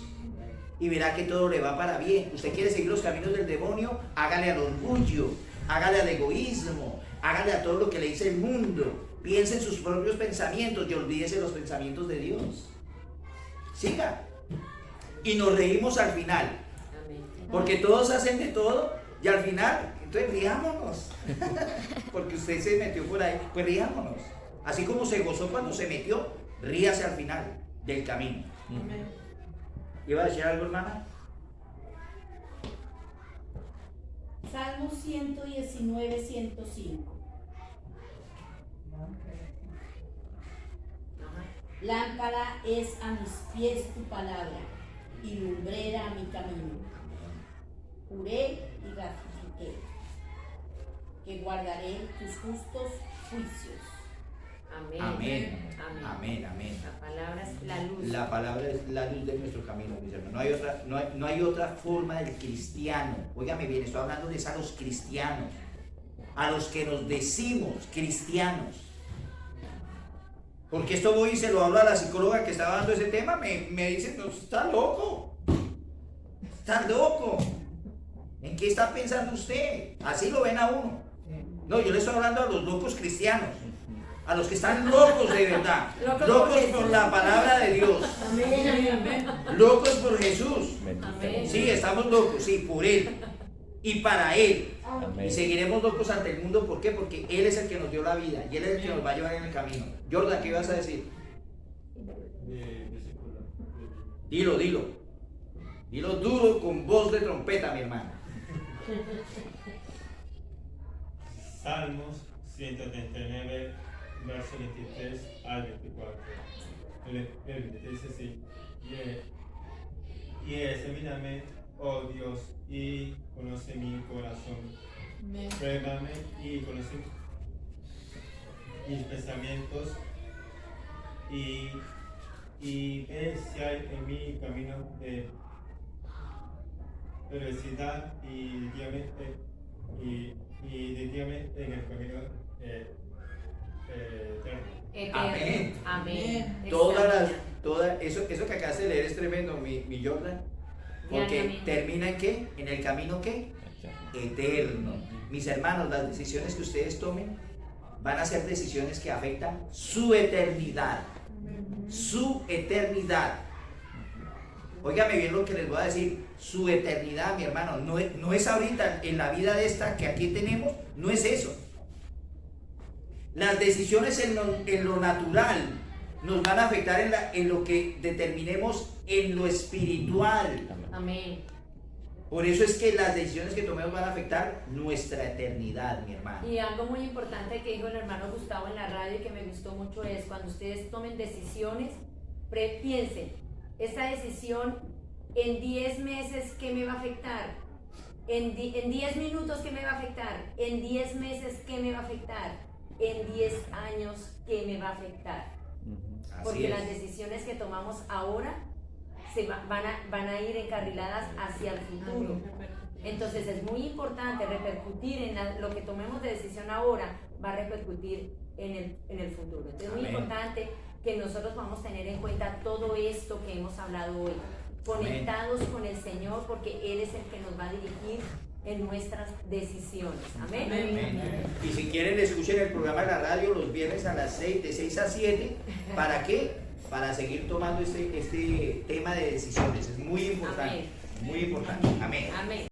y verá que todo le va para bien. ¿Usted quiere seguir los caminos del demonio? Hágale al orgullo, hágale al egoísmo, hágale a todo lo que le dice el mundo. Piense en sus propios pensamientos y olvídese los pensamientos de Dios. Siga. Y nos reímos al final. Amén. Porque todos hacen de todo y al final, entonces riámonos. Porque usted se metió por ahí, pues riámonos. Así como se gozó cuando se metió, ríase al final del camino. ¿Iba a decir algo, hermana? Salmo 119, 105. Lámpara es a mis pies tu palabra y lumbrera a mi camino. Juré y ratifiqué que guardaré tus justos juicios. Amén. Amén. Amén. Amén, amén. La palabra es la luz. La palabra es la luz de nuestro camino, mis hermanos. No hay otra forma del cristiano. Óigame bien, estoy hablando de a los cristianos, a los que nos decimos cristianos. Porque esto voy y se lo hablo a la psicóloga que estaba dando ese tema, me dice, no, está loco. Está loco. ¿En qué está pensando usted? Así lo ven a uno. No, yo le estoy hablando a los locos cristianos. A los que están locos de verdad. Locos por la palabra de Dios. Locos por Jesús. Amén. Sí, estamos locos, sí, por Él. Y para Él. Y seguiremos locos ante el mundo. ¿Por qué? Porque Él es el que nos dio la vida. Y Él es el que nos va a llevar en el camino. Jordan, ¿qué ibas a decir? Dilo, dilo. Dilo duro con voz de trompeta, mi hermano. Salmos 139, verso 23 al 24. El 23 dice así: y examíname, oh Dios, y conoce mi corazón. Pruébame y conoce mis pensamientos, y ve si hay en mi camino de perversidad, y guíame en el camino eterno. Amén. Amén. Eso que acabaste de leer es tremendo, mi Jordan. Porque Diariamente. termina en qué? En el camino ¿qué? Eterno. Mis hermanos, las decisiones que ustedes tomen van a ser decisiones que afectan su eternidad. Su eternidad. Óigame bien lo que les voy a decir. Su eternidad, mi hermano, no es ahorita en la vida de esta que aquí tenemos, no es eso. Las decisiones en lo natural nos van a afectar en lo que determinemos en lo espiritual. Amén. Por eso es que las decisiones que tomemos van a afectar nuestra eternidad, mi hermano. Y algo muy importante que dijo el hermano Gustavo en la radio y que me gustó mucho es cuando ustedes tomen decisiones, piensen, esta decisión en 10 meses, ¿qué me va a afectar? En 10 minutos, ¿qué me va a afectar? En 10 meses, ¿qué me va a afectar? En 10 años, ¿qué me va a afectar? Porque las decisiones que tomamos ahora van a ir encarriladas hacia el futuro. Entonces es muy importante repercutir en lo que tomemos de decisión ahora, va a repercutir en el futuro. Entonces es muy importante que nosotros vamos a tener en cuenta todo esto que hemos hablado hoy, conectados con el Señor, porque Él es el que nos va a dirigir en nuestras decisiones. Amén. Y si quieren, escuchen el programa de la radio los viernes a las 6, de 6 a 7. ¿Para qué? Para seguir tomando este tema de decisiones. Es muy importante. Amén. Muy importante. Amén. Amén.